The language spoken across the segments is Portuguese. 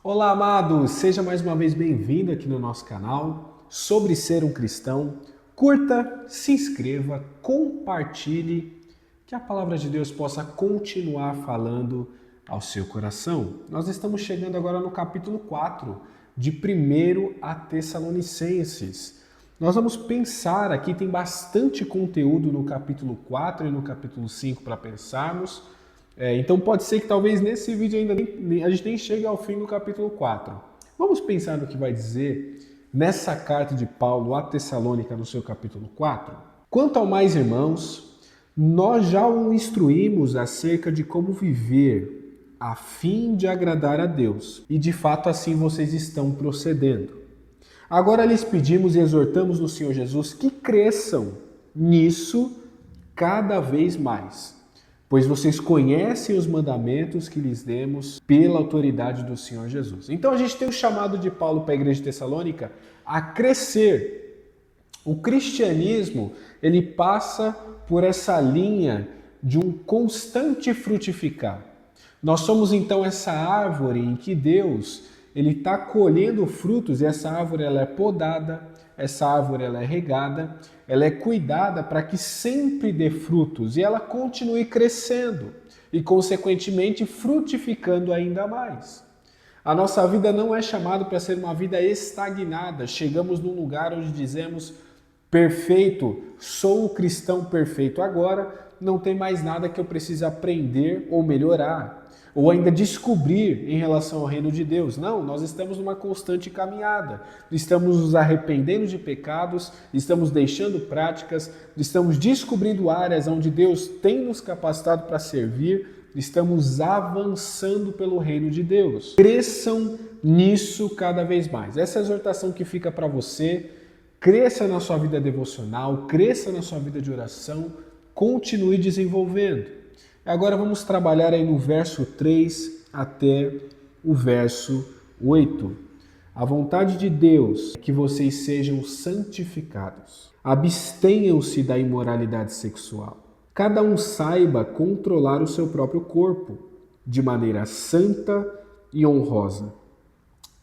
Olá, amados! Seja mais uma vez bem-vindo aqui no nosso canal sobre ser um cristão. Curta, se inscreva, compartilhe, que a palavra de Deus possa continuar falando ao seu coração. Nós estamos chegando agora no capítulo 4 de 1 a Tessalonicenses. Nós vamos pensar aqui, tem bastante conteúdo no capítulo 4 e no capítulo 5 para pensarmos. Então pode ser que talvez nesse vídeo ainda a gente nem chegue ao fim do capítulo 4. Vamos pensar no que vai dizer nessa carta de Paulo a Tessalônica no seu capítulo 4? Quanto ao mais, irmãos, nós já o instruímos acerca de como viver a fim de agradar a Deus. E de fato assim vocês estão procedendo. Agora lhes pedimos e exortamos no Senhor Jesus que cresçam nisso cada vez mais, pois vocês conhecem os mandamentos que lhes demos pela autoridade do Senhor Jesus. Então a gente tem o chamado de Paulo para a igreja de Tessalônica a crescer. O cristianismo, ele passa por essa linha de um constante frutificar. Nós somos então essa árvore em que Deus ele está colhendo frutos, e essa árvore ela é podada, essa árvore ela é regada, ela é cuidada para que sempre dê frutos e ela continue crescendo e, consequentemente, frutificando ainda mais. A nossa vida não é chamada para ser uma vida estagnada. Chegamos num lugar onde dizemos, perfeito, sou o cristão perfeito agora, não tem mais nada que eu precise aprender ou melhorar, ou ainda descobrir em relação ao reino de Deus. Não, nós estamos numa constante caminhada. Estamos nos arrependendo de pecados, estamos deixando práticas, estamos descobrindo áreas onde Deus tem nos capacitado para servir, estamos avançando pelo reino de Deus. Cresçam nisso cada vez mais. Essa é a exortação que fica para você. Cresça na sua vida devocional, cresça na sua vida de oração, continue desenvolvendo. Agora vamos trabalhar aí no verso 3 até o verso 8. A vontade de Deus é que vocês sejam santificados. Abstenham-se da imoralidade sexual. Cada um saiba controlar o seu próprio corpo de maneira santa e honrosa,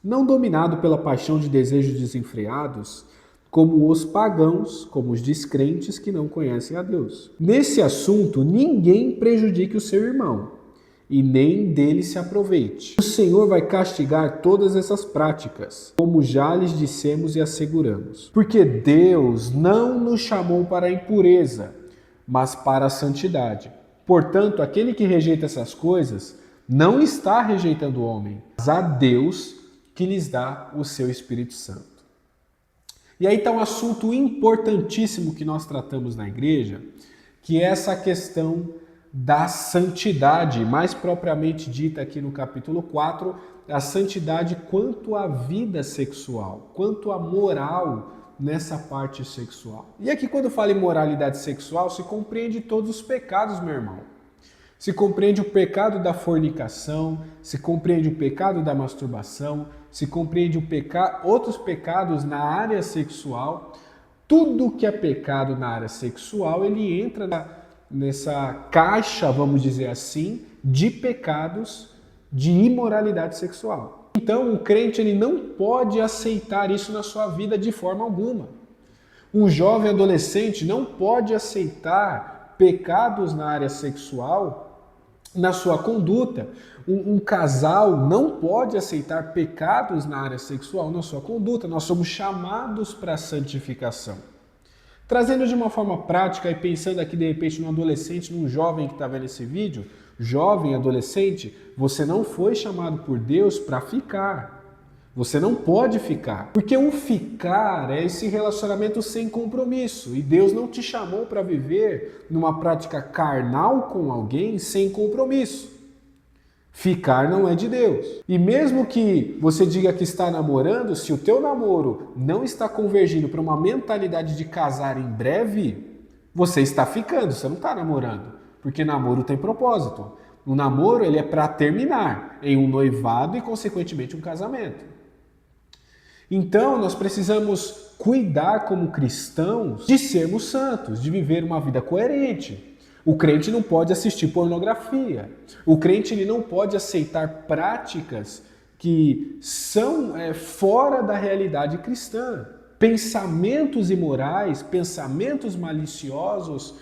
não dominado pela paixão de desejos desenfreados, como os pagãos, como os descrentes que não conhecem a Deus. Nesse assunto, ninguém prejudique o seu irmão, e nem dele se aproveite. O Senhor vai castigar todas essas práticas, como já lhes dissemos e asseguramos. Porque Deus não nos chamou para a impureza, mas para a santidade. Portanto, aquele que rejeita essas coisas, não está rejeitando o homem, mas a Deus que lhes dá o seu Espírito Santo. E aí está um assunto importantíssimo que nós tratamos na igreja, que é essa questão da santidade, mais propriamente dita aqui no capítulo 4, a santidade quanto à vida sexual, quanto à moral nessa parte sexual. E aqui quando fala em moralidade sexual, se compreende todos os pecados, meu irmão. Se compreende o pecado da fornicação, se compreende o pecado da masturbação, se compreende outros pecados na área sexual. Tudo que é pecado na área sexual, ele entra nessa caixa, vamos dizer assim, de pecados de imoralidade sexual. Então, o crente ele não pode aceitar isso na sua vida de forma alguma. Um jovem adolescente não pode aceitar pecados na área sexual na sua conduta. Um casal não pode aceitar pecados na área sexual na sua conduta. Nós somos chamados para a santificação. Trazendo de uma forma prática e pensando aqui de repente num adolescente, num jovem que está vendo esse vídeo, jovem, adolescente, você não foi chamado por Deus para ficar. Você não pode ficar, porque o ficar é esse relacionamento sem compromisso e Deus não te chamou para viver numa prática carnal com alguém sem compromisso. Ficar não é de Deus. E mesmo que você diga que está namorando, se o teu namoro não está convergindo para uma mentalidade de casar em breve, você está ficando, você não está namorando, porque namoro tem propósito. O namoro ele é para terminar em um noivado e consequentemente um casamento. Então, nós precisamos cuidar como cristãos de sermos santos, de viver uma vida coerente. O crente não pode assistir pornografia. O crente ele não pode aceitar práticas que são fora da realidade cristã. Pensamentos imorais, pensamentos maliciosos,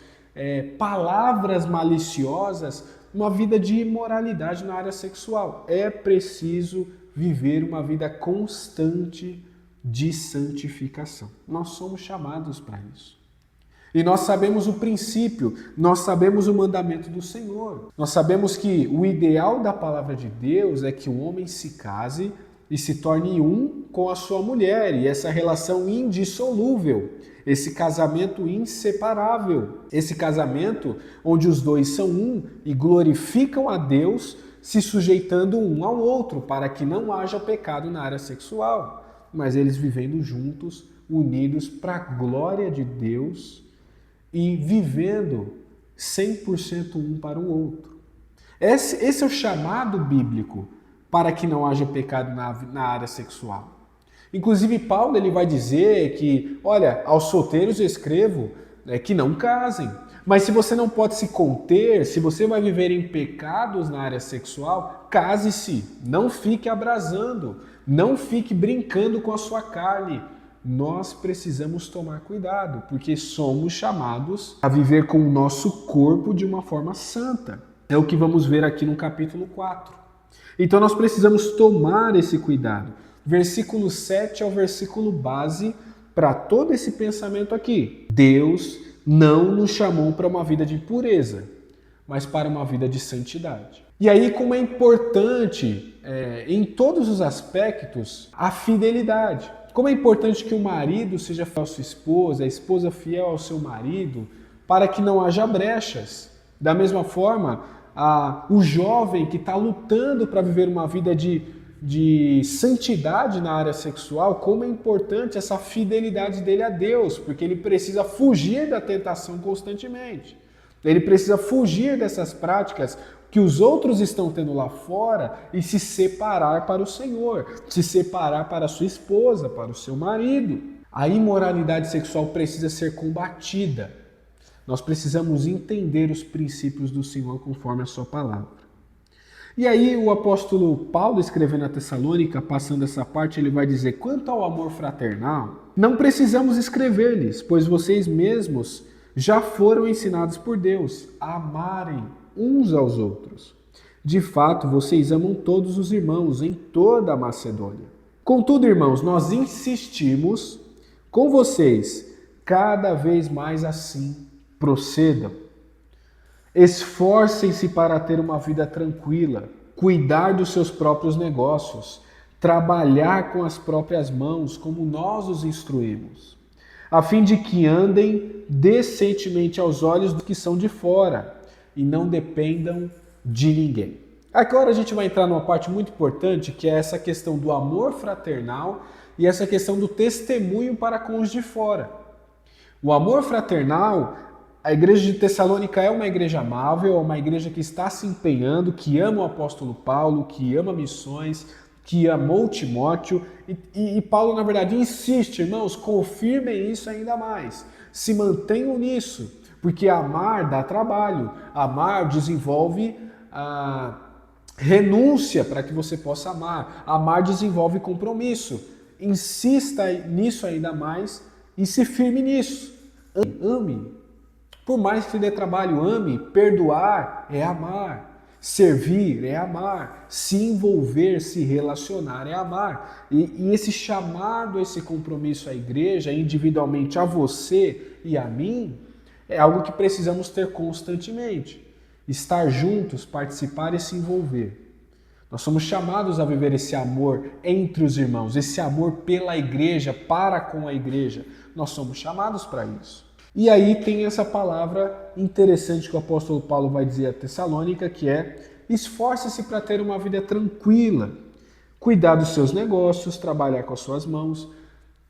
palavras maliciosas, uma vida de imoralidade na área sexual. É preciso viver uma vida constante de santificação. Nós somos chamados para isso. E nós sabemos o princípio, nós sabemos o mandamento do Senhor. Nós sabemos que o ideal da palavra de Deus é que o homem se case e se torne um com a sua mulher, e essa relação indissolúvel, esse casamento inseparável, esse casamento onde os dois são um e glorificam a Deus, se sujeitando um ao outro, para que não haja pecado na área sexual, mas eles vivendo juntos, unidos para a glória de Deus e vivendo 100% um para o outro. Esse é o chamado bíblico para que não haja pecado na área sexual. Inclusive, Paulo ele vai dizer que, olha, aos solteiros eu escrevo que não casem. Mas se você não pode se conter, se você vai viver em pecados na área sexual, case-se. Não fique abrasando, não fique brincando com a sua carne. Nós precisamos tomar cuidado, porque somos chamados a viver com o nosso corpo de uma forma santa. É o que vamos ver aqui no capítulo 4. Então nós precisamos tomar esse cuidado. Versículo 7 é o versículo base para todo esse pensamento aqui. Deus não nos chamou para uma vida de pureza, mas para uma vida de santidade. E aí como é importante, em todos os aspectos, a fidelidade. Como é importante que o marido seja fiel à sua esposa, a esposa fiel ao seu marido, para que não haja brechas. Da mesma forma, o jovem que está lutando para viver uma vida de santidade na área sexual, como é importante essa fidelidade dele a Deus, porque ele precisa fugir da tentação constantemente. Ele precisa fugir dessas práticas que os outros estão tendo lá fora e se separar para o Senhor, se separar para a sua esposa, para o seu marido. A imoralidade sexual precisa ser combatida. Nós precisamos entender os princípios do Senhor conforme a sua palavra. E aí o apóstolo Paulo, escrevendo a Tessalônica, passando essa parte, ele vai dizer: quanto ao amor fraternal, não precisamos escrever-lhes, pois vocês mesmos já foram ensinados por Deus a amarem uns aos outros. De fato, vocês amam todos os irmãos em toda a Macedônia. Contudo, irmãos, nós insistimos com vocês, cada vez mais assim procedam. Esforcem-se para ter uma vida tranquila, cuidar dos seus próprios negócios, trabalhar com as próprias mãos, como nós os instruímos, a fim de que andem decentemente aos olhos dos que são de fora e não dependam de ninguém. Agora a gente vai entrar numa parte muito importante, que é essa questão do amor fraternal e essa questão do testemunho para com os de fora. O amor fraternal, a igreja de Tessalônica é uma igreja amável, é uma igreja que está se empenhando, que ama o apóstolo Paulo, que ama missões, que amou Timóteo. E Paulo, na verdade, insiste, irmãos, confirmem isso ainda mais. Se mantenham nisso, porque amar dá trabalho. Amar desenvolve renúncia para que você possa amar. Amar desenvolve compromisso. Insista nisso ainda mais e se firme nisso. Ame. Por mais que dê trabalho, ame. Perdoar é amar. Servir é amar. Se envolver, se relacionar é amar. E esse chamado, esse compromisso à igreja, individualmente a você e a mim, é algo que precisamos ter constantemente. Estar juntos, participar e se envolver. Nós somos chamados a viver esse amor entre os irmãos, esse amor pela igreja, para com a igreja. Nós somos chamados para isso. E aí tem essa palavra interessante que o apóstolo Paulo vai dizer a Tessalônica, que é: esforce-se para ter uma vida tranquila, cuidar dos seus negócios, trabalhar com as suas mãos.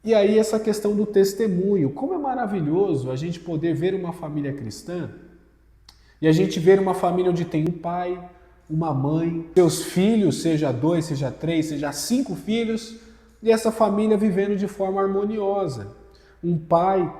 E aí essa questão do testemunho. Como é maravilhoso a gente poder ver uma família cristã e a gente ver uma família onde tem um pai, uma mãe, seus filhos, seja 2, seja 3, seja 5 filhos, e essa família vivendo de forma harmoniosa. Um pai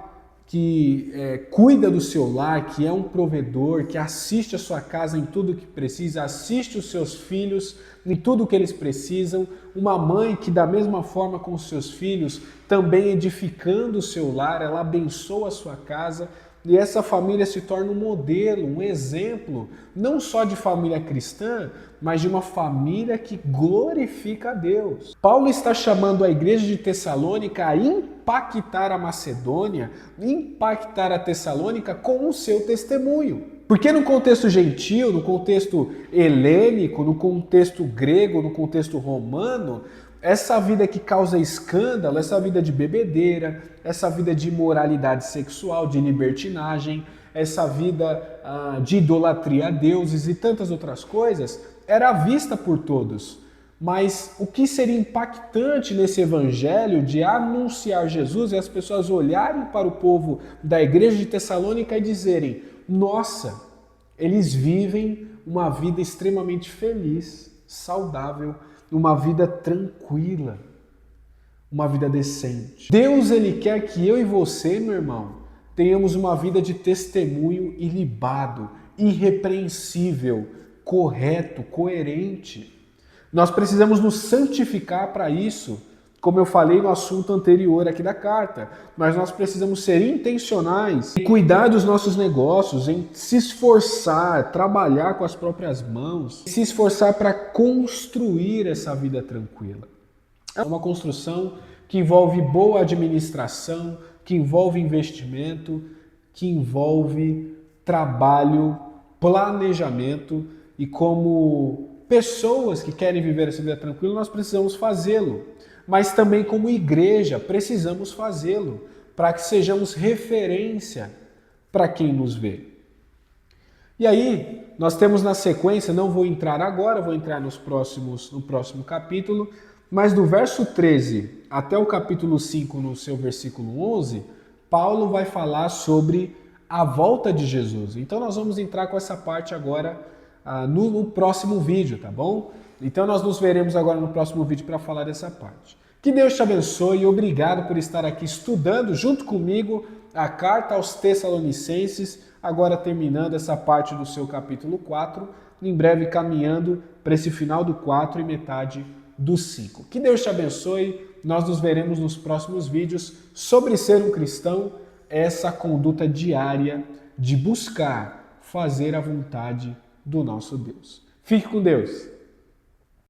que cuida do seu lar, que é um provedor, que assiste a sua casa em tudo que precisa, assiste os seus filhos em tudo que eles precisam, uma mãe que da mesma forma com os seus filhos, também edificando o seu lar, ela abençoa a sua casa, e essa família se torna um modelo, um exemplo, não só de família cristã, mas de uma família que glorifica a Deus. Paulo está chamando a igreja de Tessalônica a impactar a Macedônia, impactar a Tessalônica com o seu testemunho. Porque no contexto gentil, no contexto helênico, no contexto grego, no contexto romano, essa vida que causa escândalo, essa vida de bebedeira, essa vida de imoralidade sexual, de libertinagem, essa vida de idolatria a deuses e tantas outras coisas, era vista por todos. Mas o que seria impactante nesse evangelho de anunciar Jesus é as pessoas olharem para o povo da igreja de Tessalônica e dizerem: nossa, eles vivem uma vida extremamente feliz, saudável, uma vida tranquila, uma vida decente. Deus, Ele quer que eu e você, meu irmão, tenhamos uma vida de testemunho ilibado, irrepreensível, correto, coerente. Nós precisamos nos santificar para isso, como eu falei no assunto anterior aqui da carta, mas nós precisamos ser intencionais em cuidar dos nossos negócios, em se esforçar, trabalhar com as próprias mãos, se esforçar para construir essa vida tranquila. É uma construção que envolve boa administração, que envolve investimento, que envolve trabalho, planejamento, e como pessoas que querem viver essa vida tranquila, nós precisamos fazê-lo. Mas também como igreja precisamos fazê-lo para que sejamos referência para quem nos vê. E aí, nós temos na sequência, não vou entrar agora, vou entrar no próximo capítulo, mas do verso 13 até o capítulo 5, no seu versículo 11, Paulo vai falar sobre a volta de Jesus. Então nós vamos entrar com essa parte agora no próximo vídeo, tá bom? Então nós nos veremos agora no próximo vídeo para falar dessa parte. Que Deus te abençoe e obrigado por estar aqui estudando junto comigo a carta aos Tessalonicenses, agora terminando essa parte do seu capítulo 4, em breve caminhando para esse final do 4 e metade do 5. Que Deus te abençoe, nós nos veremos nos próximos vídeos sobre ser um cristão, essa conduta diária de buscar fazer a vontade do nosso Deus. Fique com Deus!